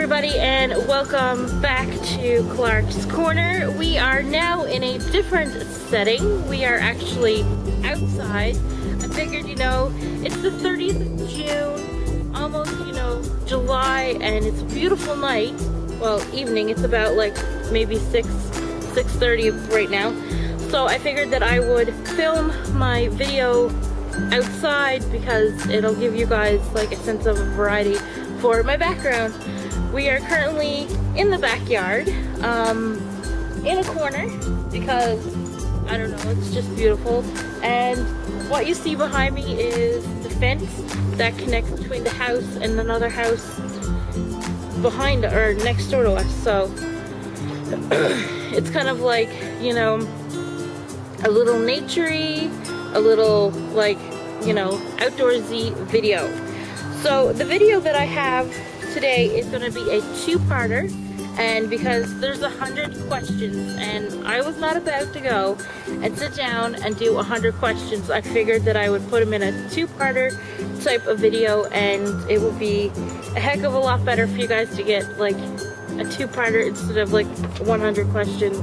everybody, and welcome back to Clark's Corner. We are now in a different setting. We are actually outside. I figured, it's the 30th of June, almost, July, and it's a beautiful night. Well, evening. It's about like maybe 6:30 right now. So I figured that I would film my video outside because it'll give you guys like a sense of variety for my background. We are currently in the backyard, in a corner, because I don't know, it's just beautiful. And what you see behind me is the fence that connects between the house and another house behind or next door to us. So it's kind of like, a little naturey, a little like, outdoorsy video. So the video that I have today is going to be a two-parter, and because there's 100 questions and I was not about to go and sit down and do 100 questions, I figured that I would put them in a two-parter type of video, and it would be a heck of a lot better for you guys to get like a two-parter instead of like 100 questions,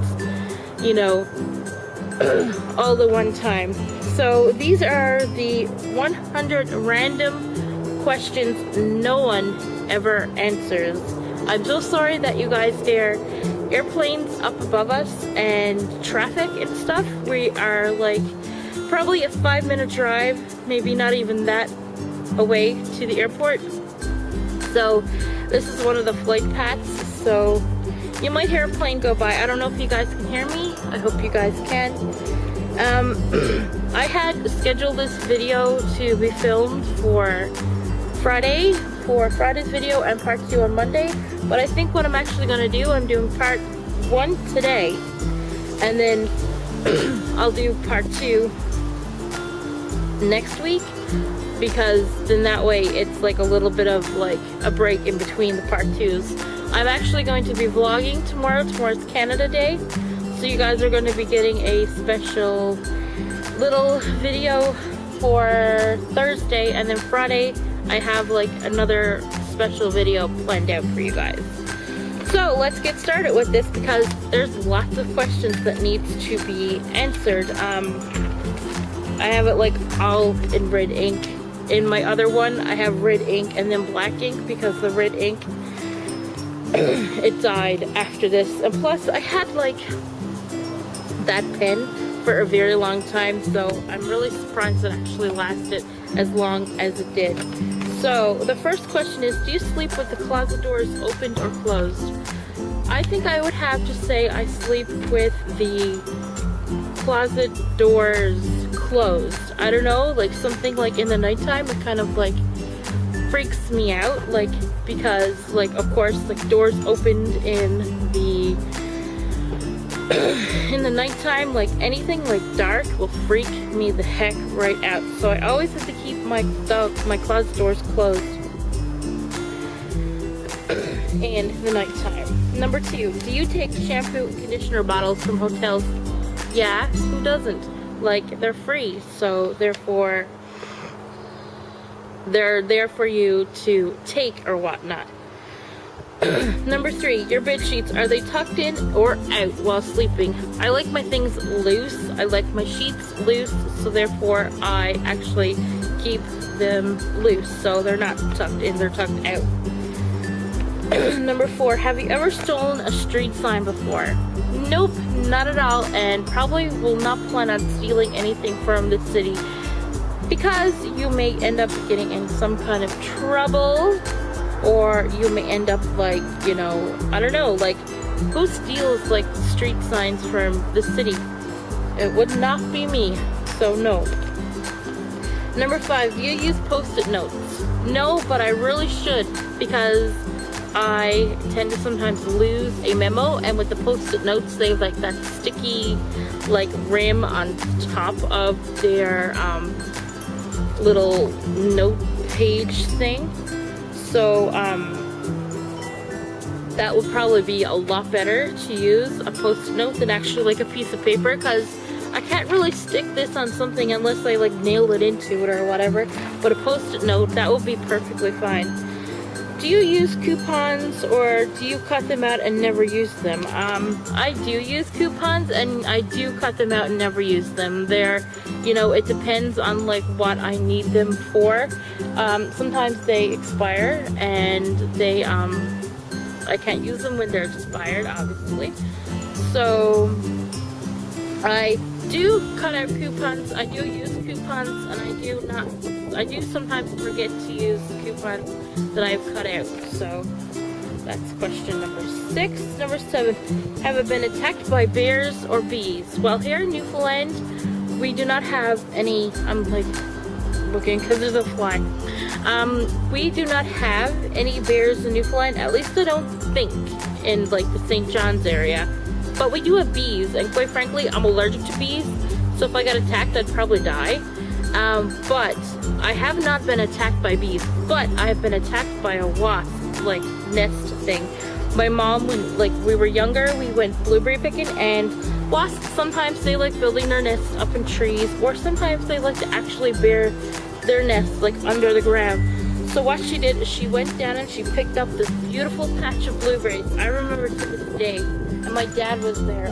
all at one time. So these are the 100 random questions no one ever answers. I'm so sorry that you guys hear airplanes up above us and traffic and stuff. We are like probably a 5-minute drive, maybe not even that, away to the airport. So this is one of the flight paths, so you might hear a plane go by. I don't know if you guys can hear me. I hope you guys can. I had scheduled this video to be filmed for Friday's video and part 2 on Monday, but I think what I'm actually going to do, I'm doing part 1 today, and then I'll do part 2 next week, because then that way it's like a little bit of like a break in between the part 2s. I'm actually going to be vlogging tomorrow. Tomorrow's Canada Day, so you guys are going to be getting a special little video for Thursday, and then Friday I have like another special video planned out for you guys. So let's get started with this, because there's lots of questions that needs to be answered. I have it like all in red ink. In my other one I have red ink and then black ink, because the red ink it died after this, and plus I had like that pen for a very long time, so I'm really surprised it actually lasted as long as it did. So the first question is, do you sleep with the closet doors opened or closed? I think I would have to say I sleep with the closet doors closed. I don't know, like something like in the nighttime, it kind of like freaks me out, like, because like of course like doors opened in the nighttime, like anything like dark will freak me the heck right out. So I always have to keep my closet doors closed in the nighttime. Number 2, do you take shampoo and conditioner bottles from hotels? Yeah, who doesn't? Like, they're free, so therefore they're there for you to take or whatnot. Number 3, your bed sheets, are they tucked in or out while sleeping? I like my things loose. I like my sheets loose, so therefore I actually keep them loose, so they're not tucked in, they're tucked out. Number 4, have you ever stolen a street sign before? Nope, not at all, and probably will not plan on stealing anything from the city, because you may end up getting in some kind of trouble, or you may end up like, I don't know, like, who steals like street signs from the city? It would not be me, so no. Number 5, do you use post-it notes? No, but I really should, because I tend to sometimes lose a memo, and with the post-it notes they have like that sticky like rim on top of their little note page thing. So that would probably be a lot better to use a post-it note than actually like a piece of paper, because I can't really stick this on something unless I like nail it into it or whatever. But a post-it note, that would be perfectly fine. do you use coupons or do you cut them out and never use them? I do use coupons and I do cut them out and never use them. They're, you know, it depends on like what I need them for. Sometimes they expire and they, I can't use them when they're expired, obviously. So I do cut out coupons, I do use coupons, and I do sometimes forget to use coupons that I've cut out. So that's question number 6. Number 7, have I been attacked by bears or bees? Well, here in Newfoundland, we do not have any, I'm like looking because there's a fly. We do not have any bears in Newfoundland, at least I don't think, in like the St. John's area. But we do have bees, and quite frankly, I'm allergic to bees, so if I got attacked, I'd probably die. But I have not been attacked by bees, but I have been attacked by a wasp, like, nest thing. My mom, when like we were younger, we went blueberry picking, and wasps, sometimes they like building their nests up in trees, or sometimes they like to actually bury their nests like under the ground. So what she did is she went down and she picked up this beautiful patch of blueberries. I remember to this day, and my dad was there.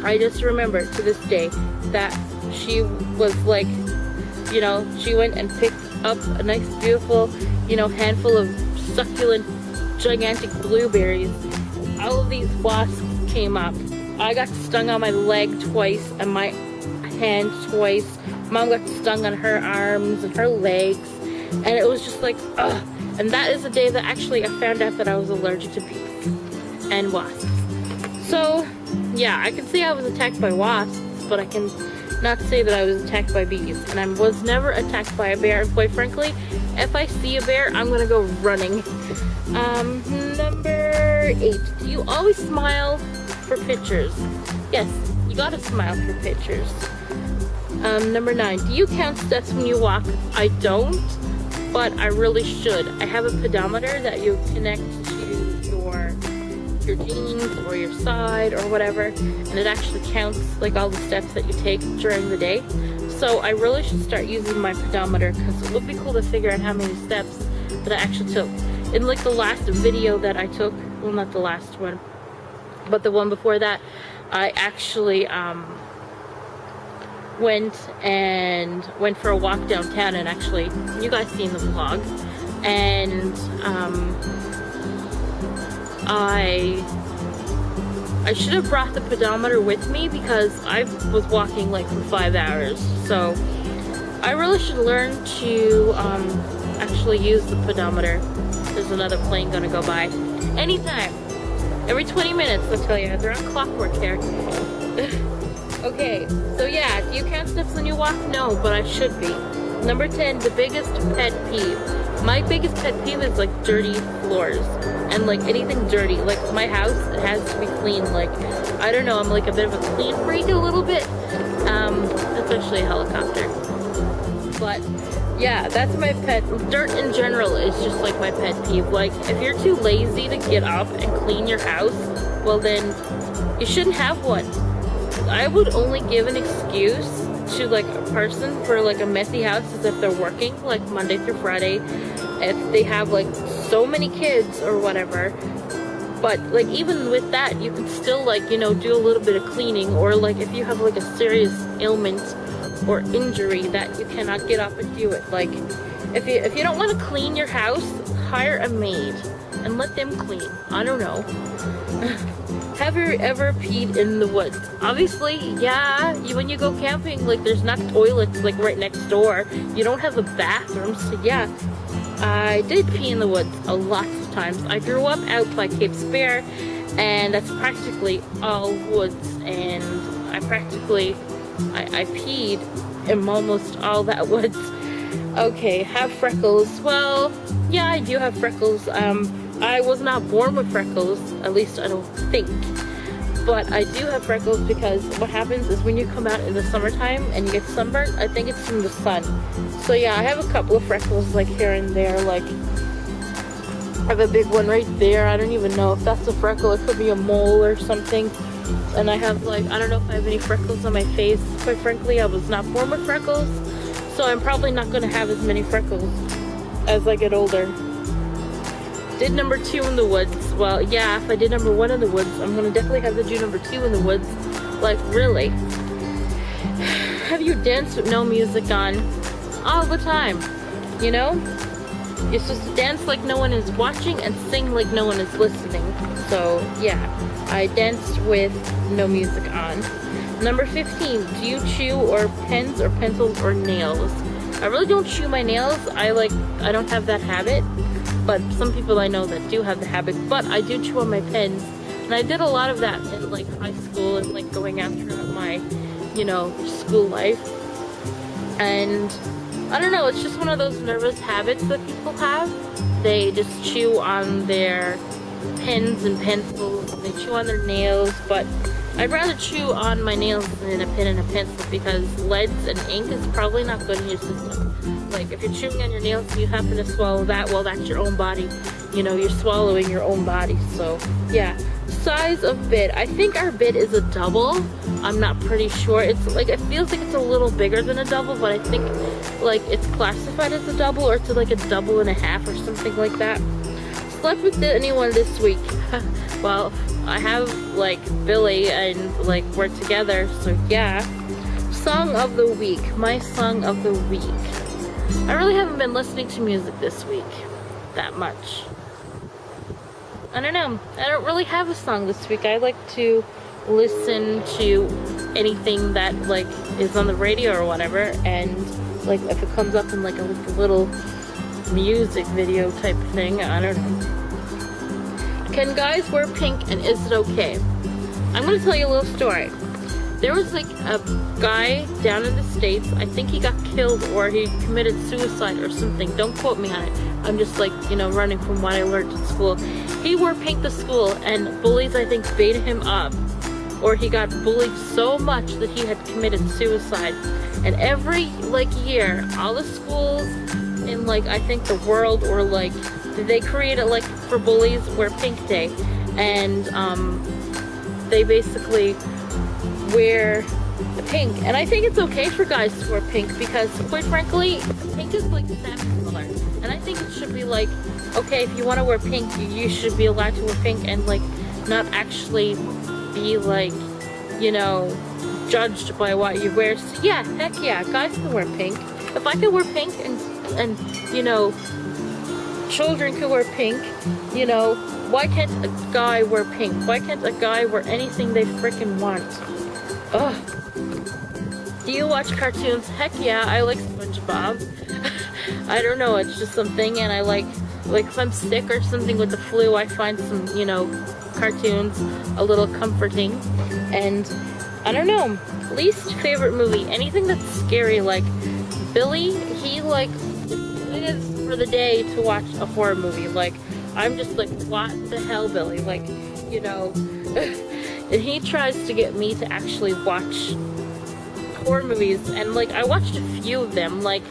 I just remember to this day that she was like, you know, she went and picked up a nice beautiful, you know, handful of succulent gigantic blueberries. All of these wasps came up. I got stung on my leg twice and my hand twice. Mom got stung on her arms and her legs, and it was just like, ugh. And that is the day that actually I found out that I was allergic to bees and wasps. So yeah, I can say I was attacked by wasps, but I can not say that I was attacked by bees. And I was never attacked by a bear, and quite frankly, if I see a bear, I'm gonna go running. Number 8, do you always smile for pictures? Yes, you gotta smile for pictures. Number 9, do you count steps when you walk? I don't, but I really should. I have a pedometer that you connect to your jeans or your side or whatever, and it actually counts like all the steps that you take during the day. So I really should start using my pedometer, because it would be cool to figure out how many steps that I actually took. In like the last video that I took, well, not the last one, but the one before that, I actually went for a walk downtown, and actually, you guys seen the vlog, and I should have brought the pedometer with me, because I was walking like for 5 hours. So I really should learn to actually use the pedometer. There's another plane gonna go by anytime, every 20 minutes. I'll tell you, they're on clockwork here. Okay, so yeah, do you count steps when you walk? No, but I should be. Number 10, the biggest pet peeve. My biggest pet peeve is like dirty floors and like anything dirty. Like my house, it has to be clean. Like, I don't know, I'm like a bit of a clean freak a little bit. Especially a helicopter. But yeah, that's my pet. Dirt in general is just like my pet peeve. Like, if you're too lazy to get up and clean your house, well then, you shouldn't have one. I would only give an excuse to like a person for like a messy house is if they're working like Monday through Friday, if they have like so many kids or whatever. But like even with that, you can still like, you know, do a little bit of cleaning, or like if you have like a serious ailment or injury that you cannot get up and do it. Like if you don't want to clean your house, hire a maid and let them clean. I don't know. Have you ever peed in the woods? Obviously, yeah. When you go camping, like there's not toilets like right next door. You don't have a bathroom, so yeah. I did pee in the woods a lot of times. I grew up out by Cape Spear, and that's practically all woods. And I peed in almost all that woods. Okay, have freckles. Well, yeah, I do have freckles. I was not born with freckles, at least I don't think. But I do have freckles because what happens is when you come out in the summertime and you get sunburned, I think it's from the sun. So yeah, I have a couple of freckles like here and there. Like, I have a big one right there. I don't even know if that's a freckle. It could be a mole or something. And I have like, I don't know if I have any freckles on my face. Quite frankly, I was not born with freckles, so I'm probably not going to have as many freckles. as I get older. Did number 2 in the woods. Well, yeah, if I did number 1 in the woods, I'm gonna definitely have to do number 2 in the woods. Like, really. Have you danced with no music on? All the time, you know? You're supposed to dance like no one is watching and sing like no one is listening. So, yeah, I danced with no music on. Number 15, do you chew or pens or pencils or nails? I really don't chew my nails. I don't have that habit, but some people I know that do have the habit, but I do chew on my pens. And I did a lot of that in like high school and like going out throughout my, you know, school life. And I don't know, it's just one of those nervous habits that people have. They just chew on their pens and pencils, and they chew on their nails, but I'd rather chew on my nails than a pen and a pencil because leads and ink is probably not good in your system. Like, if you're chewing on your nails and you happen to swallow that, well, that's your own body. You know, you're swallowing your own body, so yeah. Size of bit. I think our bit is a double. I'm not pretty sure. It's like, it feels like it's a little bigger than a double, but I think like it's classified as a double, or it's like a double and a half or something like that. Slept with anyone this week? Well, I have like Billy and like we're together, so yeah. Song of the week. My song of the week. I really haven't been listening to music this week that much. I don't know. I don't really have a song this week. I like to listen to anything that like is on the radio or whatever, and like if it comes up in like a little music video type thing, I don't know. Can guys wear pink and is it okay? I'm gonna tell you a little story. There was like a guy down in the States, I think he got killed or he committed suicide or something. Don't quote me on it. I'm just like, you know, running from what I learned in school. He wore pink to school and bullies, I think, beat him up. Or he got bullied so much that he had committed suicide. And every like year, all the schools in like, I think the world, or like, they created like for bullies wear pink day. And they basically wear the pink. And I think it's okay for guys to wear pink because quite frankly, pink is like satin color. And I think it should be like, okay, if you want to wear pink, you should be allowed to wear pink and like not actually be like, you know, judged by what you wear. So yeah, heck yeah, guys can wear pink. If I could wear pink and you know, children could wear pink, you know, why can't a guy wear pink? Why can't a guy wear anything they freaking want? Ugh. Do you watch cartoons? Heck yeah, I like SpongeBob. I don't know, it's just something, and I like if I'm sick or something with the flu, I find some, you know, cartoons a little comforting. And I don't know, least favorite movie, anything that's scary. Like Billy, he like lives for the day to watch a horror movie. Like I'm just like, what the hell, Billy? Like, you know, and he tries to get me to actually watch horror movies, and like I watched a few of them, like,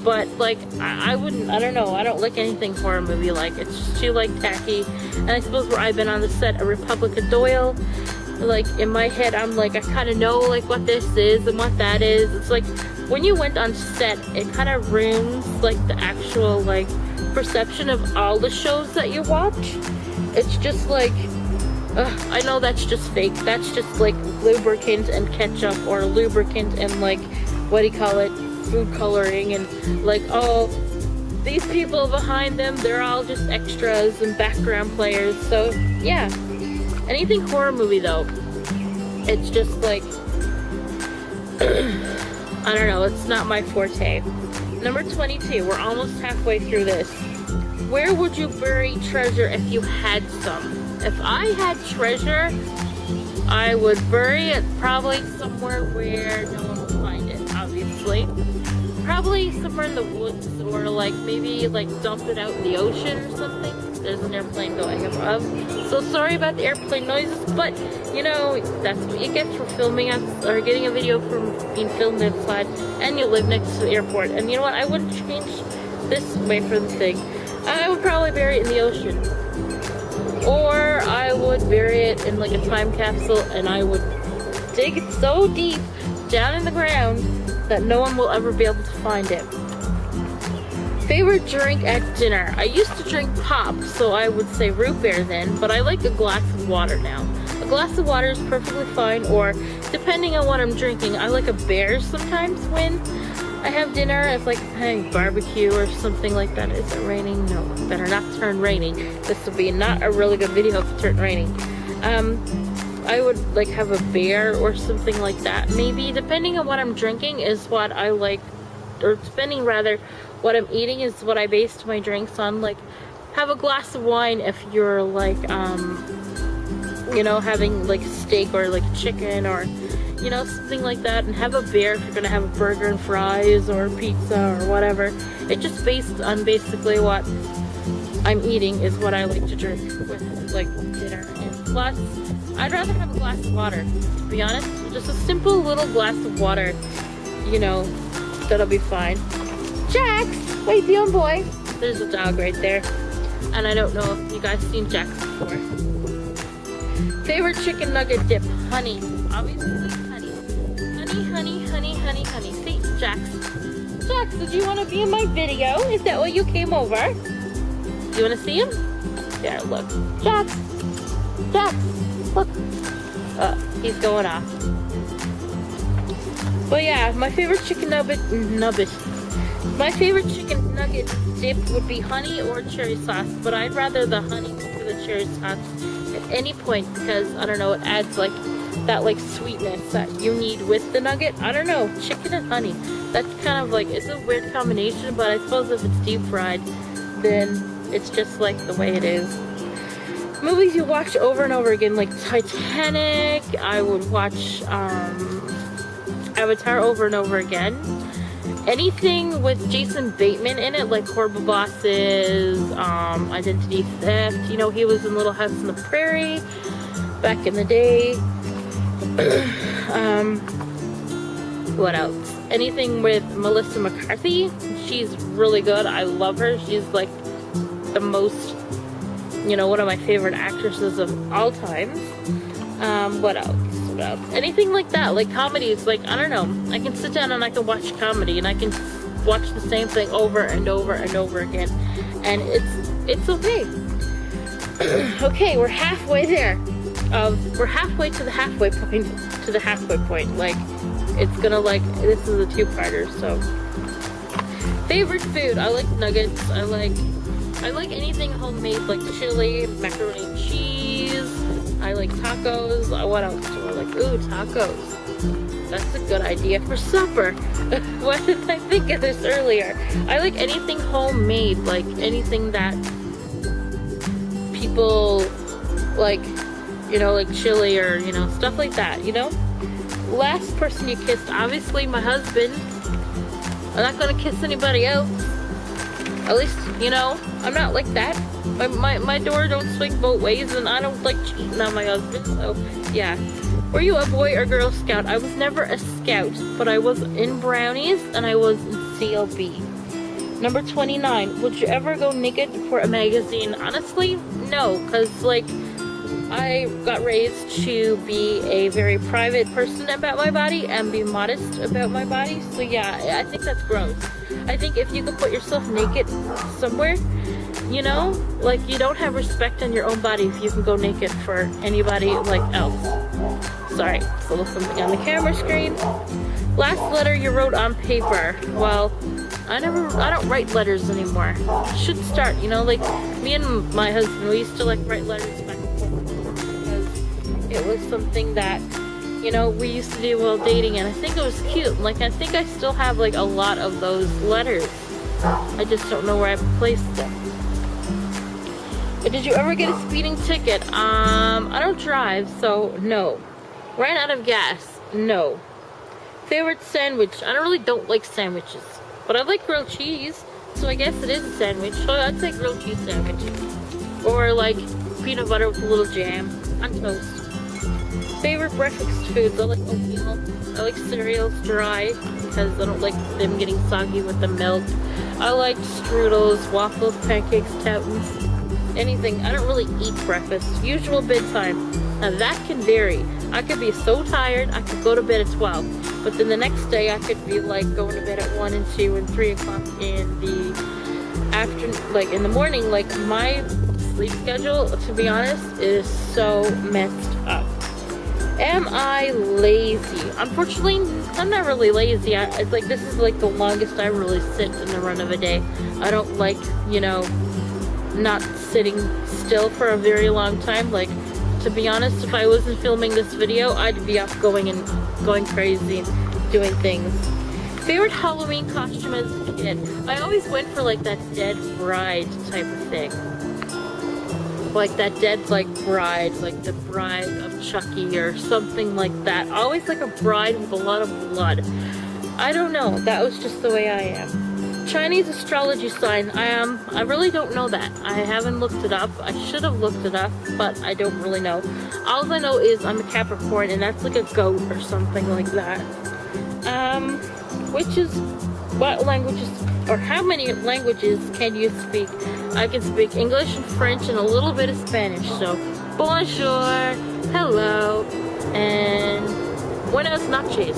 but like I wouldn't, I don't know, I don't like anything horror movie. Like it's just too like tacky. And I suppose where I've been on the set of Republic of Doyle, like in my head I'm like, I kind of know like what this is and what that is. It's like when you went on set, it kind of ruins like the actual like perception of all the shows that you watch. It's just like, I know that's just fake. That's just like lubricant and ketchup, or lubricant and like, what do you call it, food coloring, and like, oh, these people behind them, they're all just extras and background players. So yeah, anything horror movie though, it's just like, I don't know, it's not my forte. Number 22, we're almost halfway through this. Where would you bury treasure if you had some? If I had treasure, I would bury it probably somewhere where no one will find it, obviously. Probably somewhere in the woods, or like maybe like dump it out in the ocean or something. There's an airplane going above. So sorry about the airplane noises, but you know, that's what you get for filming or getting a video from being filmed outside, and you live next to the airport. And you know what, I wouldn't change this way for the thing. I would probably bury it in the ocean. Or I would bury it in like a time capsule, and I would dig it so deep down in the ground that no one will ever be able to find it. Favorite drink at dinner. I used to drink pop, so I would say root beer then, but I like a glass of water now. A glass of water is perfectly fine, or depending on what I'm drinking, I like a beer sometimes when I have dinner. If like having barbecue or something like that. Is it raining? No, better not turn raining. This will be not a really good video if it turned raining. I would like have a beer or something like that. Maybe depending on what I'm drinking is what I like, or depending rather what I'm eating is what I based my drinks on. Like have a glass of wine if you're like you know, having like steak or like chicken or you know, something like that, and have a beer if you're gonna have a burger and fries or pizza or whatever. It's just based on basically what I'm eating is what I like to drink with like dinner. And plus, I'd rather have a glass of water, to be honest. Just a simple little glass of water, you know, that'll be fine. Jax, what you doing, boy? There's a dog right there, and I don't know if you guys seen Jax before. Favorite chicken nugget dip, honey. Obviously, it's honey. Honey, honey, honey, honey, honey. See, Jax. Jax, did you want to be in my video? Is that why you came over? Do you want to see him? There, look. Jax. Jax, look. He's going off. But yeah, my favorite chicken nugget. My favorite chicken nugget dip would be honey or cherry sauce, but I'd rather the honey over the cherry sauce at any point because I don't know, it adds like that like sweetness that you need with the nugget. I don't know, chicken and honey. That's kind of like, it's a weird combination, but I suppose if it's deep fried, then it's just like the way it is. Movies you watch over and over again, like Titanic. I would watch Avatar over and over again. Anything with Jason Bateman in it, like Horrible Bosses, Identity Theft. You know, he was in Little House on the Prairie back in the day. What else? Anything with Melissa McCarthy. She's really good. I love her. She's like the most, you know, one of my favorite actresses of all time. What else? What else? Anything like that, like comedies. Like, I don't know, I can sit down and I can watch comedy and I can watch the same thing over and over and over again, and it's okay. Okay, we're halfway there. We're halfway to the halfway point. Like, it's gonna, like, this is a two-parter. So favorite food, I like nuggets. I like anything homemade, like chili, macaroni and cheese. I like tacos. What else do I like? Ooh, tacos. That's a good idea for supper. Why didn't I think of this earlier? I like anything homemade, like anything that people like, you know, like chili or, you know, stuff like that, you know? Last person you kissed, obviously my husband. I'm not gonna kiss anybody else. At least, you know, I'm not like that. My door don't swing both ways, and I don't like cheating on my husband, so yeah. Were you a Boy or Girl Scout? I was never a scout, but I was in Brownies and I was in CLB. Number 29, would you ever go naked for a magazine? Honestly, no, because like I got raised to be a very private person about my body and be modest about my body, so yeah, I think that's gross. I think if you could put yourself naked somewhere, you know, like you don't have respect on your own body if you can go naked for anybody like else. Sorry, it's a little something on the camera screen. Last letter you wrote on paper. Well, I don't write letters anymore. Should start, you know, like me and my husband, we used to like write letters back and forth because it was something that, you know, we used to do while dating, and I think it was cute. Like, I think I still have like a lot of those letters. I just don't know where I placed them. But did you ever get a speeding ticket? I don't drive, so no. Ran out of gas? No. Favorite sandwich? I don't like sandwiches, but I like grilled cheese, so I guess it is a sandwich. So I'd say grilled cheese sandwich, or like peanut butter with a little jam on toast. Favorite breakfast foods? I like oatmeal. I like cereals dry because I don't like them getting soggy with the milk. I like strudels, waffles, pancakes, toutons, anything. I don't really eat breakfast. Usual bedtime. Now that can vary. I could be so tired I could go to bed at 12, but then the next day I could be like going to bed at 1 and 2 and 3 o'clock in the after, like in the morning, like my sleep schedule, to be honest, is so messed up. Am I lazy? Unfortunately, I'm not really lazy. It's like, this is like the longest I really sit in the run of a day. I don't like, you know, not sitting still for a very long time. Like, to be honest, if I wasn't filming this video, I'd be up going crazy, doing things. Favorite Halloween costume as a kid? I always went for like that dead bride type of thing. Like that dead like bride, like the bride of Chucky or something like that. Always like a bride with a lot of blood. I don't know, that was just the way I am. Chinese astrology sign, I really don't know that. I haven't looked it up. I should have looked it up, but I don't really know. All I know is I'm a Capricorn, and that's like a goat or something like that. What languages, or how many languages can you speak? I can speak English and French and a little bit of Spanish. So, bonjour, hello, and buenas noches.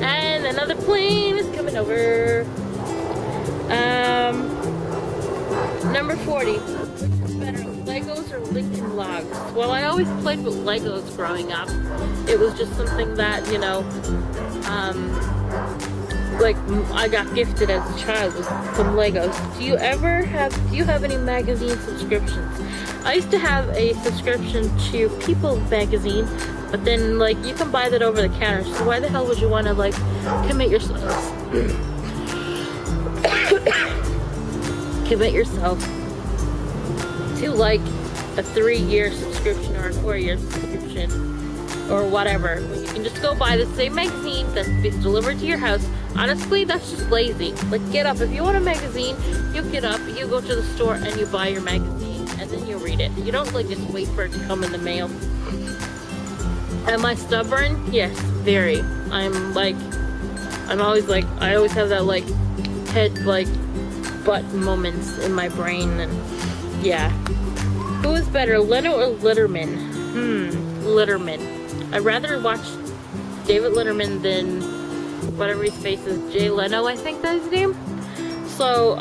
And another plane is coming over. Number 40. Which is better, Legos or Lincoln Logs? Well, I always played with Legos growing up. It was just something that, you know, like I got gifted as a child with some Legos. Do you have any magazine subscriptions? I used to have a subscription to People magazine, but then like you can buy that over the counter. So why the hell would you want to like commit yourself to like a 3-year subscription or a 4-year subscription or whatever, when you can just go buy the same magazine that's delivered to your house? Honestly, that's just lazy. Like, get up. If you want a magazine, you get up, you go to the store, and you buy your magazine, and then you read it. You don't, like, just wait for it to come in the mail. Am I stubborn? Yes, very. I always have that, like, head, like, butt moments in my brain, and, yeah. Who is better, Leno or Letterman? Letterman. I'd rather watch David Letterman than whatever his face is, Jay Leno, I think that's his name. So,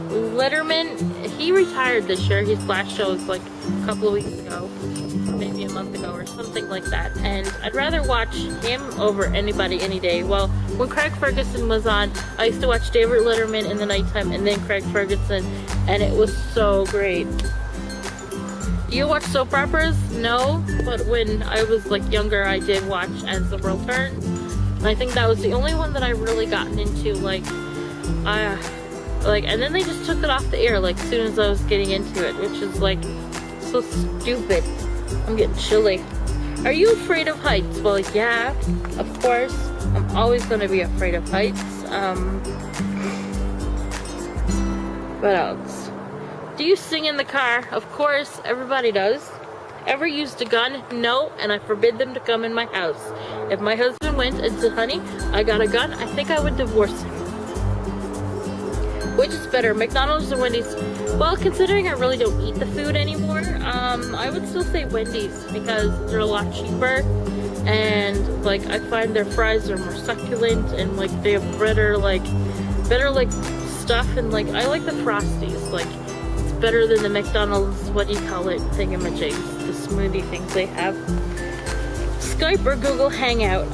Letterman, he retired this year. His last show was like a couple of weeks ago, maybe a month ago or something like that. And I'd rather watch him over anybody any day. Well, when Craig Ferguson was on, I used to watch David Letterman in the nighttime and then Craig Ferguson, and it was so great. Do you watch soap operas? No, but when I was like younger, I did watch As the World Turns. And I think that was the only one that I really gotten into, and then they just took it off the air, like, as soon as I was getting into it, which is, like, so stupid. I'm getting chilly. Are you afraid of heights? Well, yeah, of course. I'm always going to be afraid of heights. What else? Do you sing in the car? Of course, everybody does. Ever used a gun? No, and I forbid them to come in my house. If my husband went and said, honey, I got a gun, I think I would divorce him. Which is better, McDonald's or Wendy's? Well, considering I really don't eat the food anymore, I would still say Wendy's because they're a lot cheaper, and like I find their fries are more succulent, and like they have better stuff, and like I like the Frosties. Like, it's better than the McDonald's, what do you call it, thingamajigs, the smoothie things they have. Skype or Google Hangout?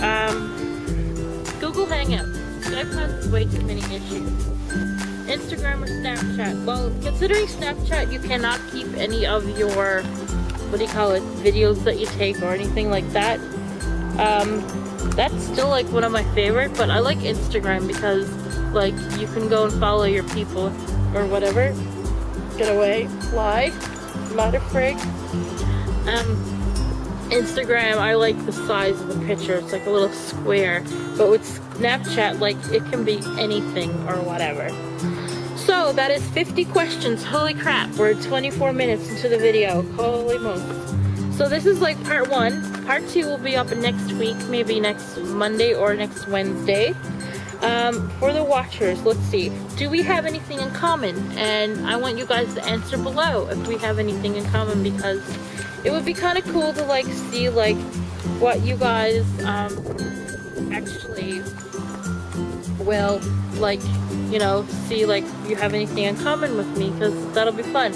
Google Hangout. Skype has way too many issues. Instagram or Snapchat? Well, considering Snapchat, you cannot keep any of your, what do you call it, videos that you take or anything like that. That's still like one of my favorite, but I like Instagram because like you can go and follow your people or whatever. Get away, fly, not afraid. Instagram, I like the size of the picture. It's like a little square, but with Snapchat, like it can be anything or whatever. So that is 50 questions. Holy crap, we're 24 minutes into the video. Holy smokes. So this is like part 1. Part 2 will be up next week, maybe next Monday or next Wednesday. For the watchers, let's see. Do we have anything in common? And I want you guys to answer below if we have anything in common, because it would be kind of cool to like see like what you guys actually will, like, you know, see like if you have anything in common with me, because that'll be fun.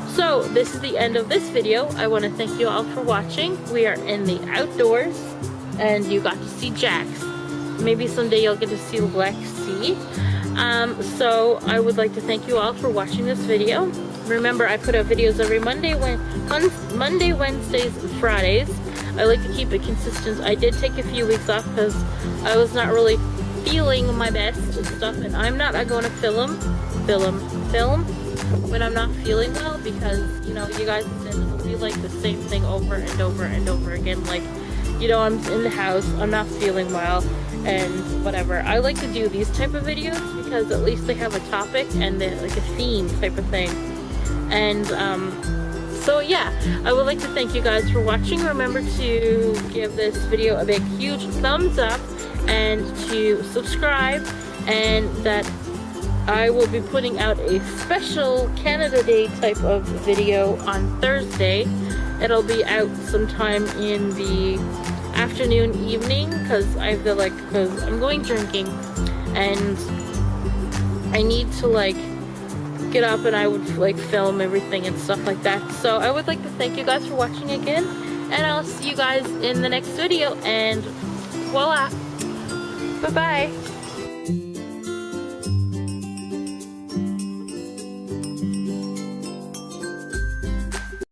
So this is the end of this video. I want to thank you all for watching. We are in the outdoors and you got to see Jax. Maybe someday you'll get to see Lexi. So I would like to thank you all for watching this video. Remember, I put out videos every Monday, Wednesdays, and Fridays. I like to keep it consistent. I did take a few weeks off because I was not really feeling my best and stuff, and I'm not going to film when I'm not feeling well, because, you know, you guys, it'll be like the same thing over and over and over again. Like, you know, I'm in the house, I'm not feeling well, and whatever. I like to do these type of videos because at least they have a topic and like a theme type of thing. And so yeah, I would like to thank you guys for watching. Remember to give this video a big huge thumbs up and to subscribe, and that I will be putting out a special Canada Day type of video on Thursday. It'll be out sometime in the afternoon, evening, because because I'm going drinking and I need to like get up, and I would like film everything and stuff like that. So I would like to thank you guys for watching again, and I'll see you guys in the next video, and voila, bye bye.